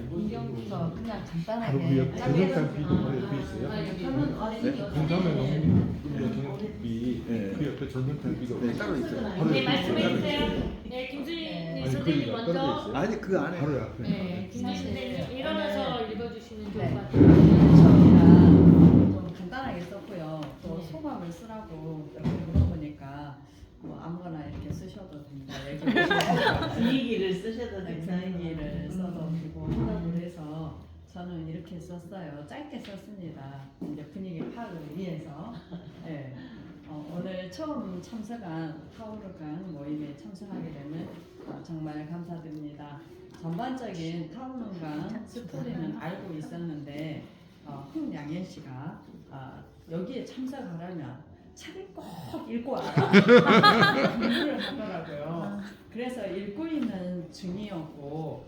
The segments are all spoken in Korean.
문경부터 그냥 바로 위에 간단하게 경력단비 옆에 있어요. 공감의 경력비 그 옆에 전력단비가 네, 따로 있어요. 바로 네, 옆에 말씀해 있어요. 주세요. 네, 김수희 아니, 선생님 그러니까 먼저. 떨어져 있어요. 아니 그 안에 바로 옆에. 네, 김수희 선생님 일어나서 읽어주시면 좋을 네. 것 같아요. 저희가 좀 간단하게 썼고요. 또 네. 소감을 쓰라고 이렇게 물어보니까 뭐 아무거나 이렇게 쓰셔도 됩니다. 여기 보시면 분위기를 쓰셔도 됩니다. 분위기를 써도 되고 하라고 해서 저는 이렇게 썼어요. 짧게 썼습니다. 이제 분위기 파악을 위해서. 네. 오늘 처음 참석한 타오르강 모임에 참석하게 되면 정말 감사드립니다. 전반적인 타오르강 스토리는 알고 있었는데 홍양현 씨가 여기에 참석하려면 책을 꼭 읽고 와라 공부를 하더라고요. 그래서 읽고 있는 중이었고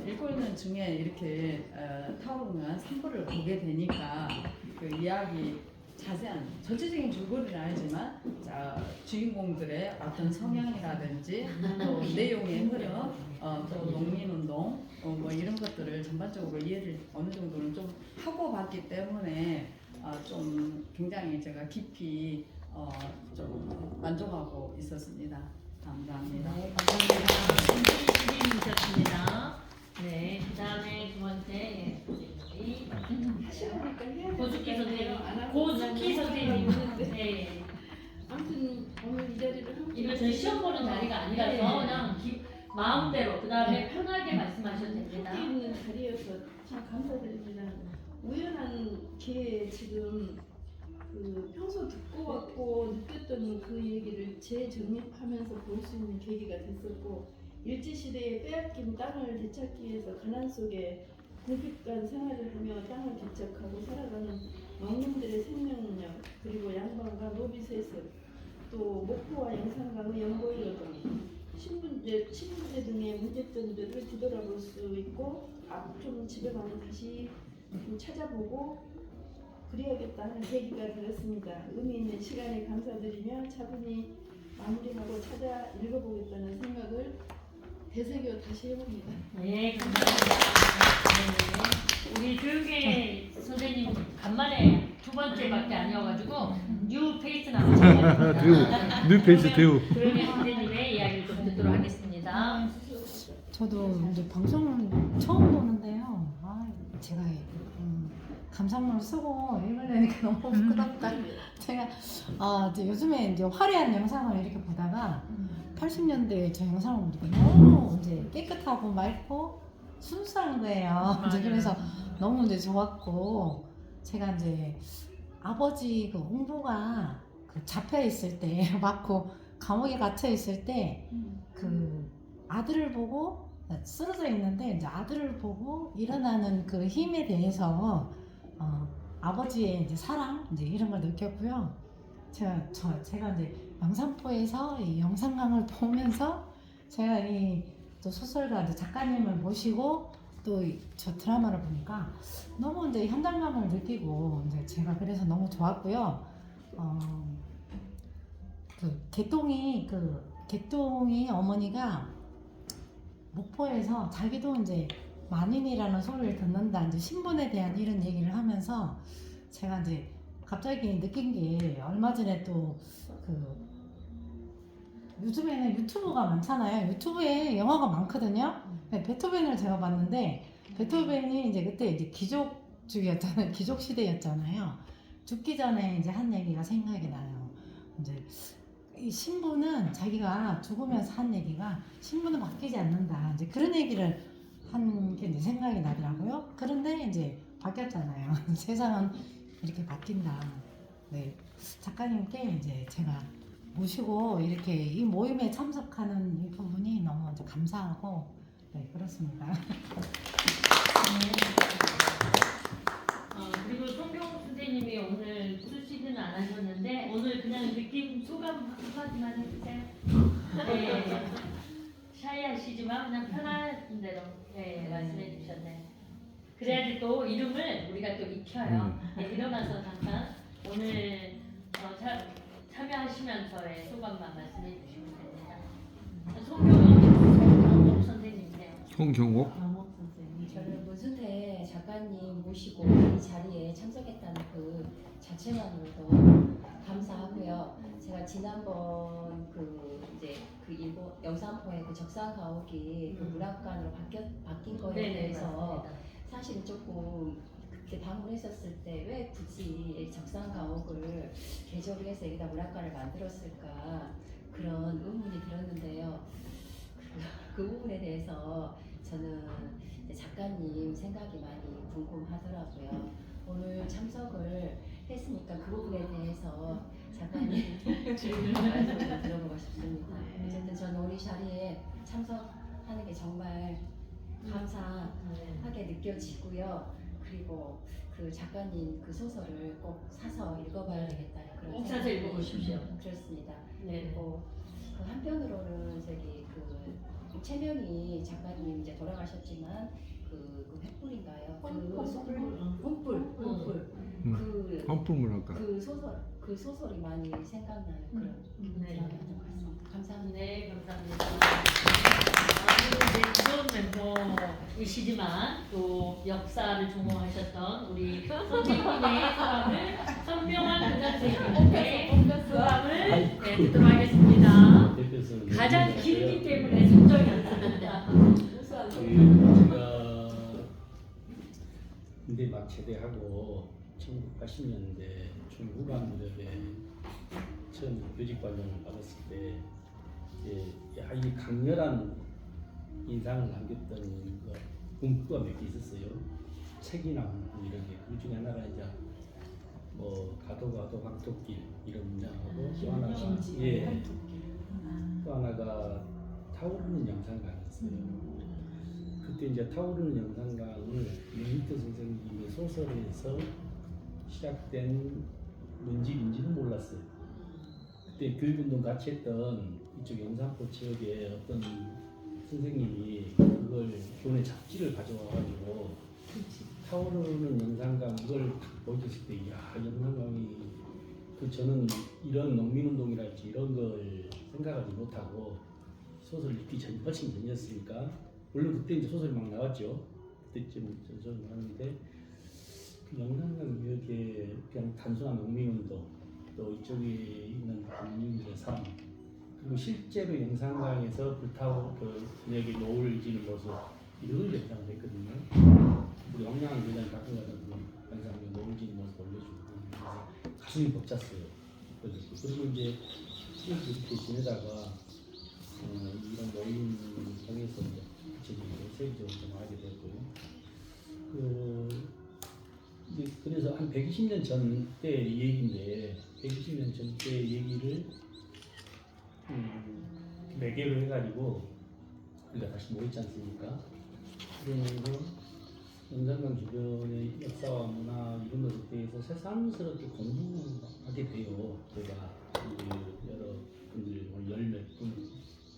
읽고 있는 중에 이렇게 타오르강 3부를 보게 되니까 그 이야기 자세한 전체적인 줄거리는 아니지만 주인공들의 어떤 성향이라든지 또 내용의 흐름, 또 농민운동 뭐 이런 것들을 전반적으로 이해를 어느 정도는 좀 하고 봤기 때문에 좀 굉장히 제가 깊이 좀 만족하고 있었습니다. 감사합니다. 네, 감사합니다. 김수희 선생님이셨습니다. 네, 그 다음에 두 번째 고숙희 선생님. 고숙희 선생님. 네. 아무튼 오늘 이 자리를 이거 저희 시험 보는 자리가 아니라서 그냥 마음대로 그 다음에 편하게 말씀하셔도 됩니다. 함께 있는 자리여서 참 감사드립니다. 우연한 기회에 지금 그 평소 듣고 왔고 느꼈던 그 얘기를 재정립하면서 볼 수 있는 계기가 됐었고 일제시대에 빼앗긴 땅을 되찾기 위해서 가난 속에 궁핍한 생활을 하며 땅을 개척하고 살아가는 농민들의 생명력 그리고 양반과 노비세습 또 목포와 영산강의 연고이노동 신분제 등의 문제점들을 뒤돌아볼 수 있고 좀 집에 가면 다시 좀 찾아보고 그래야겠다는 계기가 되었습니다. 의미 있는 시간에 감사드리며 차분히 마무리하고 찾아 읽어보겠다는 생각을 되새겨 다시 해봅니다. 네, 감사합니다. 네. 우리 교육의 선생님 간만에 두 번째밖에 아니어가지고 뉴 페이스 나왔습니다. 뉴 페이스 대우. 교육의 선생님의 이야기를 좀 듣도록 하겠습니다. 저도 이제 방송을 처음 보는데요. 제가 감상문을 쓰고 읽으려니까 너무 부끄럽다. 제가 이제 요즘에 이제 화려한 영상을 이렇게 보다가 80년대 저 영상을 보니까 너무 이제 깨끗하고 맑고 순수한 거예요. 이제 그래서 너무 이제 좋았고 제가 이제 아버지 그 홍보가 그 잡혀 있을 때 맞고 감옥에 갇혀 있을 때 그 아들을 보고 쓰러져 있는데 이제 아들을 보고 일어나는 그 힘에 대해서 아버지의 이제 사랑 이제 이런 걸 느꼈고요. 제가 이제 영산포에서 이 영산강을 보면서 제가 이 또 소설가 이제 작가님을 모시고 또 저 드라마를 보니까 너무 이제 현장감을 느끼고 이제 제가 그래서 너무 좋았고요. 개똥이 어머니가 목포에서 자기도 이제 만인이라는 소리를 듣는다 이제 신분에 대한 이런 얘기를 하면서 제가 이제 갑자기 느낀 게 얼마 전에 또 요즘에는 유튜브가 많잖아요. 유튜브에 영화가 많거든요. 네, 베토벤을 제가 봤는데 베토벤이 이제 그때 이제 귀족주의였잖아요. 귀족 시대였잖아요. 죽기 전에 이제 한 얘기가 생각이 나요. 이제 이 신부는 자기가 죽으면서 한 얘기가 신부는 바뀌지 않는다. 이제 그런 얘기를 한 게 이제 생각이 나더라고요. 그런데 이제 바뀌었잖아요. 세상은 이렇게 바뀐다. 네, 작가님께 이제 제가 모시고 이렇게 이 모임에 참석하는 이 부분이 너무 이제 감사하고 네 그렇습니다. 그리고 송경 선생님이 오늘 수시는 안 하셨는데 오늘 그냥 느낌 소감 한마디만 해주세요. 네, 샤이하시지만 그냥 편한 대로 말씀해 주셨네. 그래야지 또 이름을 우리가 또 익혀요. 네, 일어나서 잠깐 오늘 참여하시면서의 소감만 말씀해 주시면 됩니다. 송경옥 선생님이세요. 송경옥. 저를 작가님 모시고 이 자리에 참석했다는 그 자체만으로도 감사하고요. 제가 지난번 일본 영산포의 그 적상 가옥이 그 문학관으로 바뀐 거에 대해서 사실은 조금 그렇게 방문했었을 때 왜 굳이 적상 가옥을 개조를 해서 여기다 문학관을 만들었을까 그런 의문이 들었는데요. 그 부분에 대해서 저는 이제 작가님 생각이 많이 궁금하더라고요. 오늘 참석을 했으니까 그 부분에 대해서 작가님 말씀을 들어보고 싶습니다. 어쨌든 저는 오늘 이 자리에 참석하는 게 정말 감사하게 느껴지고요. 그리고 그 작가님 그 소설을 꼭 사서 읽어봐야 되겠다는 그런 꼭 사서 생각이 읽어보십시오. 그렇습니다. 네. 그리고 그 한편으로는 최명희 작가님 이제 돌아가셨지만 그 횃불인가요? 혼불 헌품문학과. 그 소설이 많이 생각나는 그런 드라마였던 것 같습니다. 감사합니다. 네, 감사합니다. 이제 기존 멤버이시지만 또 역사를 전공하셨던 우리 선생님의 소감을 선명한 교장선생님의 소감을 듣도록 하겠습니다. 가장 길기 때문에 선정이 안 됩니다. 제가 군대 막 제대하고 1980년대 중후반 무렵에 처음 교직 과정을 받았을 때 이 강렬한 인상을 남겼던 문구가 몇 개 있었어요. 책이나 문구 이런 게. 그 중에 하나가 이제 가도 황토길 이런 문장하고 또 하나가 또 하나가 타오르는 영상강이었어요. 그때 이제 타오르는 영상강을 유니트 선생님의 소설에서 시작된 문집인지는 몰랐어요. 그때 교육운동 같이 했던 이쪽 영산포 지역에 어떤 선생님이 그걸 교내 잡지를 가져와가지고 타오르는 영산강 이걸 보여줬을 때 이야 영산강이 저는 이런 농민운동이랄지 이런 걸 생각하지 못하고 소설 읽기 훨씬 전이었으니까 물론 그때 이제 소설이 막 나왔죠. 그때쯤 소설 나왔는데 그 영산강 지역에 그냥 단순한 농민운동 또 이쪽에 있는 국민들의 삶 그리고 실제로 영산강에서 불타고 여기 노을 지는 모습 이런 걸 영상을 했거든요. 우리 영양 교장 가끔 가다 보면 영상에 노을 지는 모습 올려주고 가슴이 벅찼어요. 그리고 이제 이렇게 지내다가 이런 모임 통해서 구체적으로 세계적으로 좀 알게 됐고요. 그래서 한 120년 전 때 얘기인데 120년 전 때 얘기를 매개로 해가지고 우리가 다시 모였지 않습니까? 그러면서 영산강 주변의 역사와 문화 이런 것에 대해서 새삼스럽게 공부하게 돼요. 제가 여러 분들 열몇 분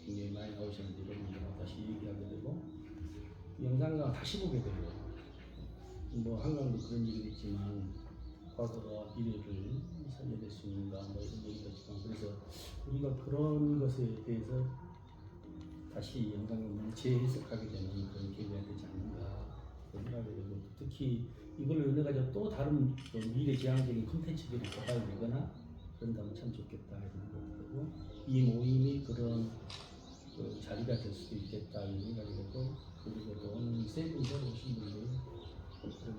굉장히 많이 나오셨는데 이런 분들하고 다시 얘기하게 되고 영산강 다시 보게 돼요. 한강도 그런 얘기도 있지만 과거와 미래를 살려낼 수 있는가 이런 얘기가 있지만 그래서 우리가 그런 것에 대해서 다시 영상을 재해석하게 되는 그런 계기가 되지 않는가 생각이 되고 특히 이걸 연해가지고 또 다른 미래지향적인 콘텐츠들이 개발되거나 그런다면 참 좋겠다 이런 생각이 들고 이 모임이 그런 자리가 될 수도 있겠다 이런 생각이 들고 그리고 또 오늘 세 분 새로 오신 분들 그런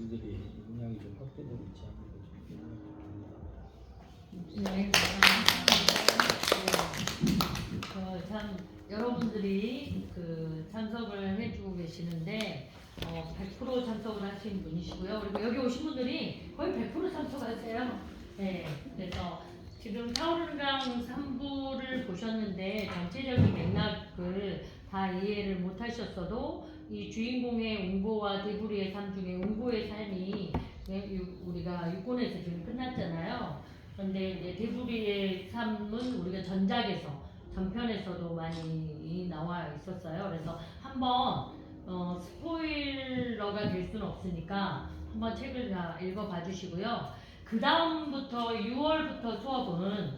우리들의 영향이 좀 확대되고 있지 않을까 좀 생각합니다. 네, 감사합니다. 참 여러분들이 참석을 해주고 계시는데 100% 참석을 하신 분이시고요. 그리고 여기 오신 분들이 거의 100% 참석하세요. 네, 그래서 지금 타오르는 강 3부를 보셨는데 전체적인 맥락을 다 이해를 못하셨어도 이 주인공의 웅보와 대부리의 삶 중에 웅보의 삶이 우리가 육본에서 지금 끝났잖아요. 그런데 이제 대부리의 삶은 우리가 전편에서도 많이 나와 있었어요. 그래서 한번 스포일러가 될 수는 없으니까 한번 책을 다 읽어봐 주시고요. 그 다음부터 6월부터 수업은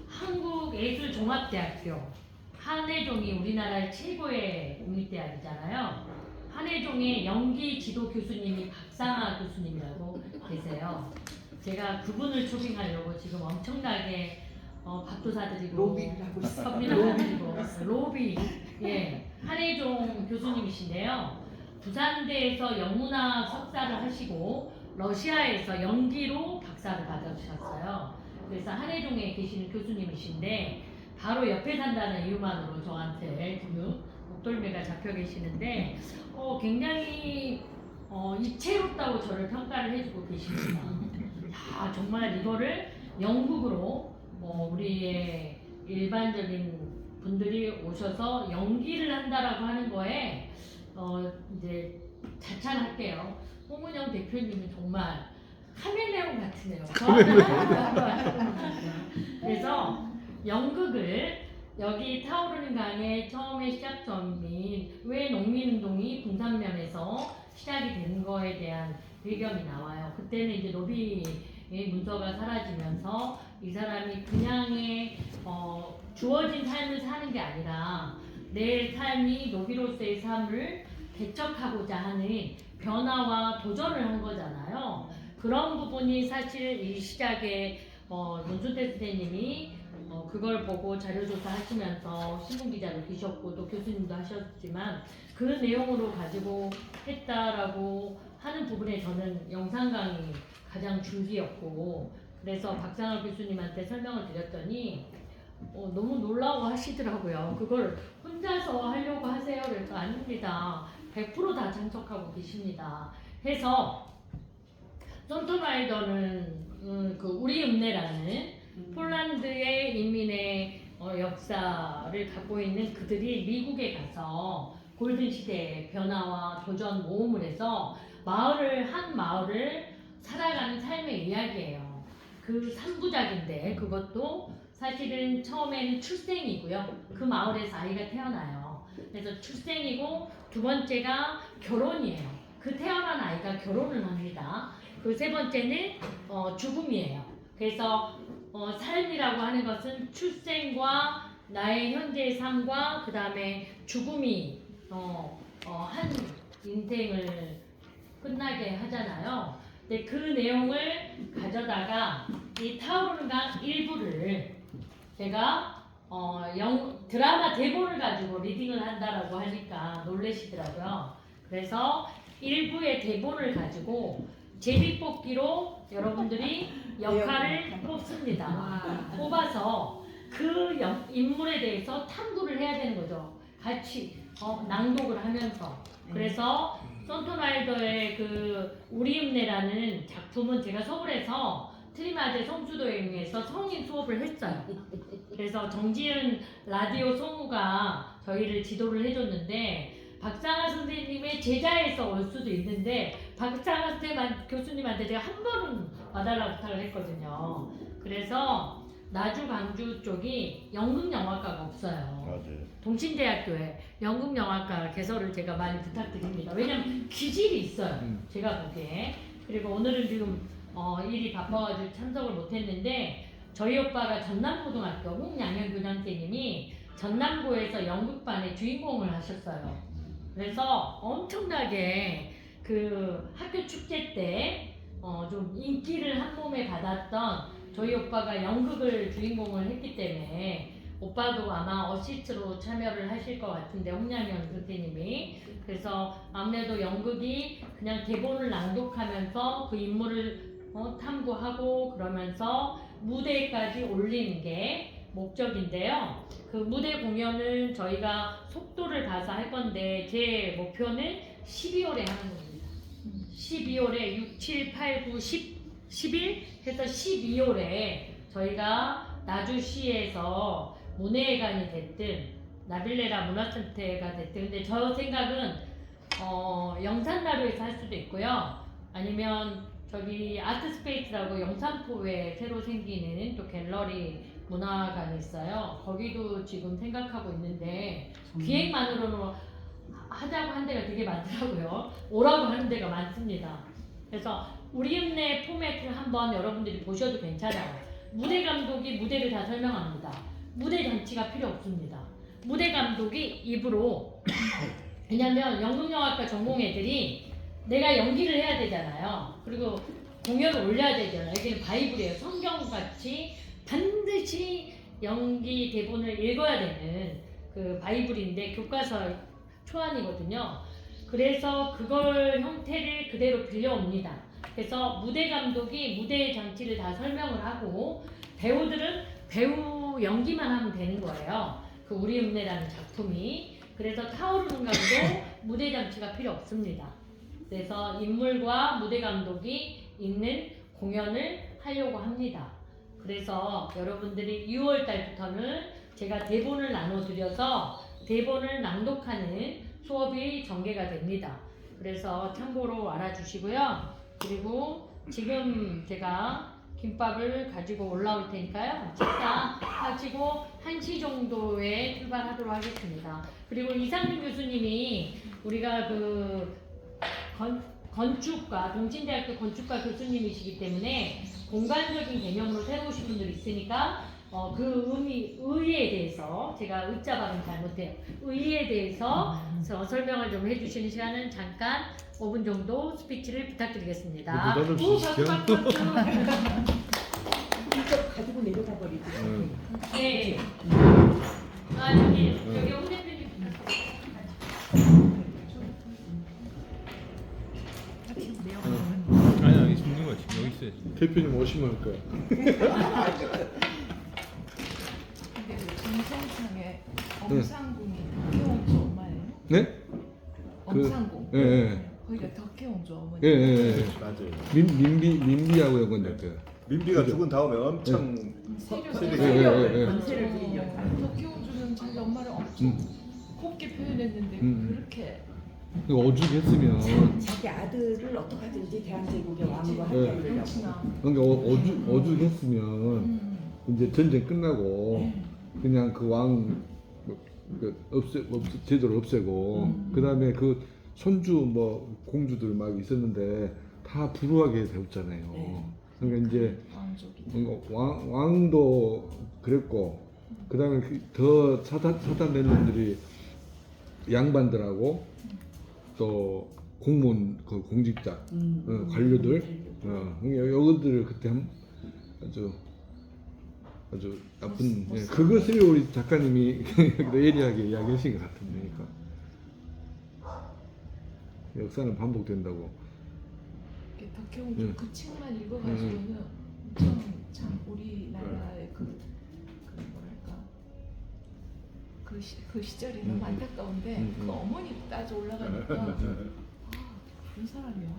한국예술종합대학교 한예종이 우리나라의 최고의 국립대학이잖아요. 한혜종의 연기 지도 교수님이 박상아 교수님이라고 계세요. 제가 그분을 초빙하려고 지금 엄청나게 밥도 사드리고 로비를 하고 있어요. 선비도 사드리고 로비 예 한혜종 교수님이신데요. 부산대에서 영문학 석사를 하시고 러시아에서 연기로 박사를 받으셨어요. 그래서 한혜종에 계시는 교수님이신데 바로 옆에 산다는 이유만으로 저한테 지금 목덜미가 잡혀 계시는데 굉장히 이채롭다고 저를 평가를 해주고 계십니다. 야, 정말 이거를 영국으로 우리의 일반적인 분들이 오셔서 연기를 한다라고 하는 거에 이제 자찬할게요. 홍은영 대표님은 정말 카멜레온 같으네요. 그래서 연극을 여기 타오르는 강의 처음에 시작점인 왜 농민운동이 봉산면에서 시작이 된 거에 대한 배경이 나와요. 그때는 이제 노비의 문서가 사라지면서 이 사람이 그냥의 주어진 삶을 사는 게 아니라 내 삶이 노비로서의 삶을 개척하고자 하는 변화와 도전을 한 거잖아요. 그런 부분이 사실 이 시작에 문순태 선생님이 그걸 보고 자료조사 하시면서 신문기자도 계셨고 또 교수님도 하셨지만 그 내용으로 가지고 했다라고 하는 부분에 저는 영상 강의 가장 중기였고 그래서 박상아 교수님한테 설명을 드렸더니 너무 놀라워 하시더라고요. 그걸 혼자서 하려고 하세요? 그래서 아닙니다. 100% 다 참석하고 계십니다. 해서 손톱라이더는 그 우리 읍내라는 폴란드의 인민의 역사를 갖고 있는 그들이 미국에 가서 골든 시대의 변화와 도전 모험을 해서 한 마을을 살아가는 삶의 이야기예요. 그 3부작인데 그것도 사실은 처음에는 출생이고요. 그 마을에서 아이가 태어나요. 그래서 출생이고 두 번째가 결혼이에요. 그 태어난 아이가 결혼을 합니다. 그 세 번째는 죽음이에요. 그래서 삶이라고 하는 것은 출생과 나의 현재의 삶과 그 다음에 죽음이 한 인생을 끝나게 하잖아요. 근데 그 내용을 가져다가 이 타오르는 강 일부를 제가 드라마 대본을 가지고 리딩을 한다라고 하니까 놀라시더라고요. 그래서 일부의 대본을 가지고 제비뽑기로 여러분들이 역할을 뽑습니다. 뽑아서 그 인물에 대해서 탐구를 해야 되는 거죠. 같이 낭독을 하면서. 그래서 손톱라이더의 그 우리 읍내라는 작품은 제가 서울에서 트리마제 성수도행에서 성인 수업을 했어요. 그래서 정지은 라디오 성우가 저희를 지도를 해줬는데 박상아 선생님의 제자에서 올 수도 있는데 박상아 교수님한테 제가 한 번은 와달라고 부탁을 했거든요. 그래서 나주 광주 쪽이 연극영화과가 없어요. 맞아요. 동신대학교에 연극영화과 개설을 제가 많이 부탁드립니다. 왜냐면 기질이 있어요. 제가 보기에. 그리고 오늘은 지금 일이 바빠가지고 참석을 못했는데 저희 오빠가 전남고등학교 홍양현 교장선생님이 전남고에서 연극반의 주인공을 하셨어요. 그래서 엄청나게 그 학교 축제 때 좀 인기를 한 몸에 받았던 저희 오빠가 연극을 주인공을 했기 때문에 오빠도 아마 어시스트로 참여를 하실 것 같은데 홍양현 선생님이. 그래서 아무래도 연극이 그냥 대본을 낭독하면서 그 인물을 탐구하고 그러면서 무대까지 올리는 게 목적인데요. 그 무대 공연은 저희가 속도를 봐서 할 건데 제 목표는 12월에 하는 겁니다. 12월에 6, 7, 8, 9, 10, 11 해서 12월에 저희가 나주시에서 문예회관이 됐든 나빌레라 문화센터가 됐든 근데 저 생각은 영산나루에서 할 수도 있고요. 아니면 저기 아트스페이스라고 영산포에 새로 생기는 또 갤러리 문화관이 있어요. 거기도 지금 생각하고 있는데 기획만으로는 하자고 한 데가 되게 많더라고요. 오라고 하는 데가 많습니다. 그래서 우리 읍내 포맷을 한번 여러분들이 보셔도 괜찮아요. 무대 감독이 무대를 다 설명합니다. 무대 장치가 필요 없습니다. 무대 감독이 입으로 왜냐면 연극영화과 전공 애들이 내가 연기를 해야 되잖아요. 그리고 공연을 올려야 되잖아요. 여기는 바이블이에요. 성경같이 반드시 연기 대본을 읽어야 되는 그 바이블인데 교과서 초안이거든요. 그래서 그걸 형태를 그대로 빌려옵니다. 그래서 무대 감독이 무대 장치를 다 설명을 하고 배우들은 배우 연기만 하면 되는 거예요. 그 우리 읍내라는 작품이. 그래서 타오르는 감독 무대 장치가 필요 없습니다. 그래서 인물과 무대 감독이 있는 공연을 하려고 합니다. 그래서 여러분들이 6월 달부터는 제가 대본을 나눠드려서 대본을 낭독하는 수업이 전개가 됩니다. 그래서 참고로 알아주시고요. 그리고 지금 제가 김밥을 가지고 올라올 테니까요. 식사 하시고 1시 정도에 출발하도록 하겠습니다. 그리고 이상민 교수님이 우리가 그 건축과 동진대학교 건축과 교수님이시기 때문에 공간적인 개념으로 새로우신 분들이 있으니까 그 의의에 대해서 제가 의자 발음 잘못해요. 의의에 대해서 설명을 좀 해주시는 시간은 잠깐 5분 정도 스피치를 부탁드리겠습니다. 나도 주시죠. 직접 가지고 내려가 버리지. 네. 아 여기 홍 대표님 아니야, 여기 있는 거야. 지금 여기 있어야지. 대표님 오시면 할 거야. 근데 그 정성창에 엄상궁이 덕혜옹주 엄마예요? 네? 엄상궁. 예, 예. 거기가 덕혜옹주 어머니. 예, 예, 예. 맞아요. 민비하고 연관될 거야. 민비가 죽은 다음에 엄청 예. 권세를 부린 역할. 덕혜옹주는 자기 엄마를 엄청 곱게 표현했는데 그렇게 오죽했으면 자기 아들을 어떻게든지 대한제국의 왕으로 하게 네. 하려고. 그렇구나. 그러니까 오죽했으면 이제 전쟁 끝나고 그냥 그 왕 제도를 없애고 그 다음에 그 손주 뭐 공주들 막 있었는데 다 불우하게 되었잖아요. 네. 그러니까 이제 왕족이. 왕도 그랬고 그 다음에 더 차단된 놈들이 양반들하고 또 공무원 그 공직자 관료들 그러니까 여기들을 그때 아주 나쁜 그것을 우리 작가님이 예리하게 이야기하신 것 같은데 그러니까 역사는 반복된다고. 덕혜옹주 그 책만 읽어가지고는 엄청 참 우리나라의 그 뭐랄까 그 시절이 너무 안타까운데 그 어머니 따져 올라가니까 그런 사람이야.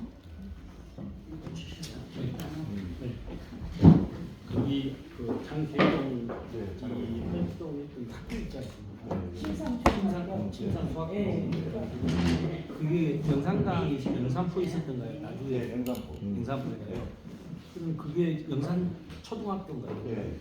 거기 그 장세종 이 활동했던 학교 있지 않습니까? 침상수학교. 그게 영산강이 영산포에 있었던가요? 나중에 영산포. 영산포인가요? 그럼 그게 영산 초등학교인가요? 네.